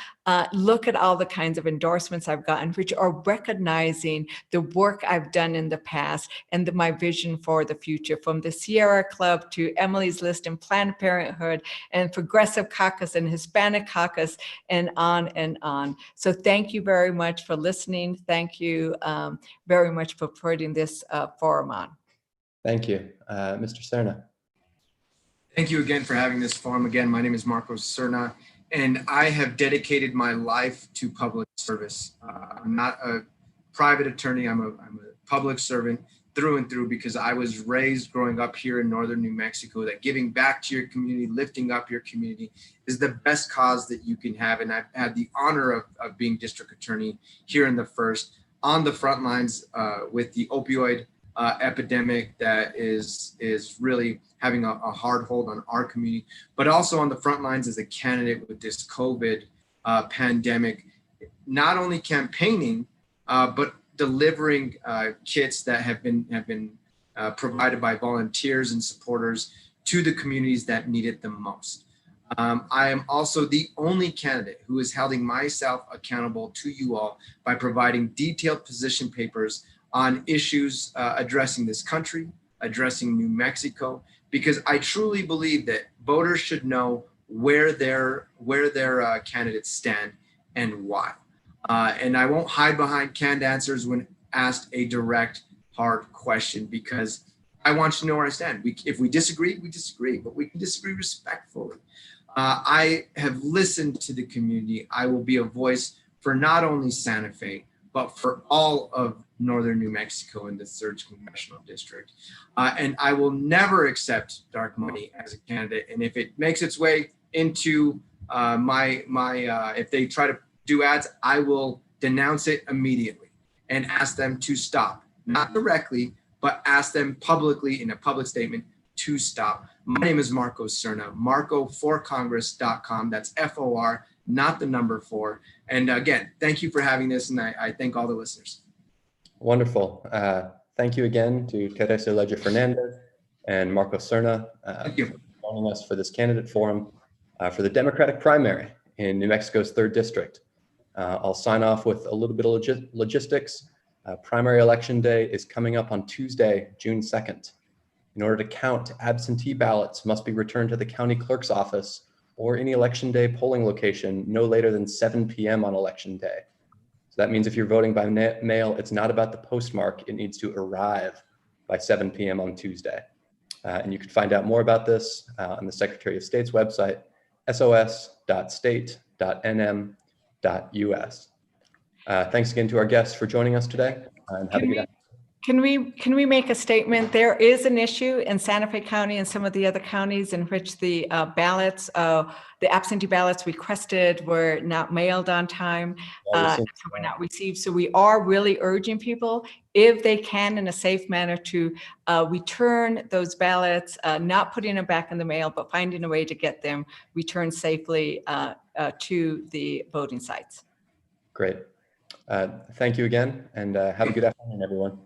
Look at all the kinds of endorsements I've gotten, which are recognizing the work I've done in the past and my vision for the future, from the Sierra Club to Emily's List and Planned Parenthood and Progressive Caucus and Hispanic Caucus and on and on. So thank you very much for listening. Thank you very much for putting this forum on. Thank you. Mr. Serna. Thank you again for having this forum. Again, my name is Marcos Serna, and I have dedicated my life to public service. I'm not a private attorney. I'm a public servant through and through, because I was raised growing up here in northern New Mexico that giving back to your community, lifting up your community is the best cause that you can have. And I've had the honor of being district attorney here in the 1st on the front lines with the opioid epidemic that is really having a hard hold on our community, but also on the front lines as a candidate with this COVID pandemic, not only campaigning, but delivering kits that have been provided by volunteers and supporters to the communities that need it the most. I am also the only candidate who is holding myself accountable to you all by providing detailed position papers on issues addressing this country, addressing New Mexico, because I truly believe that voters should know where their candidates stand and why. And I won't hide behind canned answers when asked a direct, hard question, because I want you to know where I stand. If we disagree, we disagree, but we can disagree respectfully. I have listened to the community. I will be a voice for not only Santa Fe, but for all of northern New Mexico in the 3rd Congressional District. And I will never accept dark money as a candidate. And if it makes its way into if they try to do ads, I will denounce it immediately and ask them to stop. Not directly, but ask them publicly in a public statement to stop. My name is Marco Cerna, marcoforcongress.com. That's FOR, not the number 4. And again, thank you for having this. And I thank all the listeners. Wonderful. Thank you again to Teresa Leger Fernandez and Marco Cerna Thank you. for joining us for this candidate forum for the Democratic primary in New Mexico's 3rd District. I'll sign off with a little bit of logistics. Primary election day is coming up on Tuesday, June 2nd. In order to count, absentee ballots must be returned to the county clerk's office or any election day polling location no later than 7 p.m. on election day. So that means if you're voting by mail, it's not about the postmark. It needs to arrive by 7 p.m. on Tuesday. And you can find out more about this on the Secretary of State's website, sos.state.nm.us. Thanks again to our guests for joining us today. And have a good afternoon. Can we make a statement? There is an issue in Santa Fe County and some of the other counties in which the ballots, the absentee ballots requested were not mailed on time, so were not received. So we are really urging people, if they can in a safe manner, to return those ballots, not putting them back in the mail, but finding a way to get them returned safely to the voting sites. Great. Thank you again, and have a good afternoon, everyone.